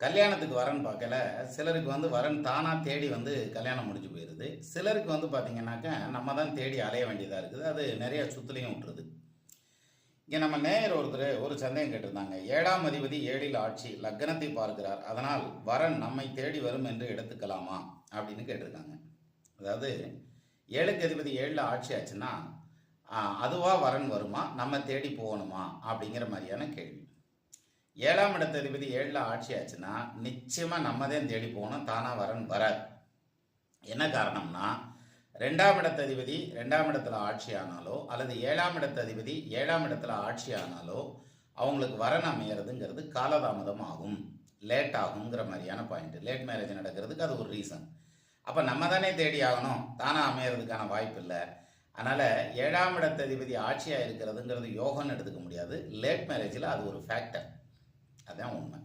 கல்யாணத்துக்கு வரன் பார்க்கல சிலருக்கு வந்து வரன் தானாக தேடி வந்து கல்யாணம் முடிஞ்சு போயிடுது. சிலருக்கு வந்து பார்த்தீங்கன்னாக்கா நம்ம தான் தேடி அலைய வேண்டியதாக இருக்குது. அது நிறைய சுத்துலையும் விட்டுருது. இங்கே நம்ம நேயர் ஒருத்தர் ஒரு சந்தேகம் கேட்டிருந்தாங்க. 7ஆம் அதிபதி 7இல் ஆட்சி, லக்னத்தை பார்க்கிறார், அதனால் வரன் நம்மை தேடி வரும் என்று எடுத்துக்கலாமா அப்படின்னு கேட்டிருக்காங்க. அதாவது 7க்கு அதிபதி 7ல் ஆட்சி ஆச்சுன்னா அதுவாக வரன் வருமா, நம்ம தேடி போகணுமா அப்படிங்கிற மாதிரியான கேள்வி. 7ஆம் இடத்ததிபதி 7ல் ஆட்சி ஆச்சுன்னா நிச்சயமாக நம்ம தான் தேடி போகணும், தானாக வரன் வராது. என்ன காரணம்னா 2ஆம் இடத்ததிபதி 2ஆம் இடத்துல ஆட்சி ஆனாலோ அல்லது 7ஆம் இடத்ததிபதி 7ஆம் இடத்துல ஆட்சி ஆனாலோ அவங்களுக்கு வரன் அமையிறதுங்கிறது காலதாமதம் ஆகும், லேட் ஆகுங்கிற மாதிரியான பாயிண்ட். லேட் மேரேஜ் நடக்கிறதுக்கு அது ஒரு ரீசன். அப்போ நம்ம தானே தேடி ஆகணும், தானாக அமையிறதுக்கான வாய்ப்பு இல்லை. அதனால் 7ஆம் இடத்ததிபதி ஆட்சியாக இருக்கிறதுங்கிறது யோகம்னு எடுத்துக்க முடியாது. லேட் மேரேஜில் அது ஒரு ஃபேக்டர். அதுதான் உண்மை.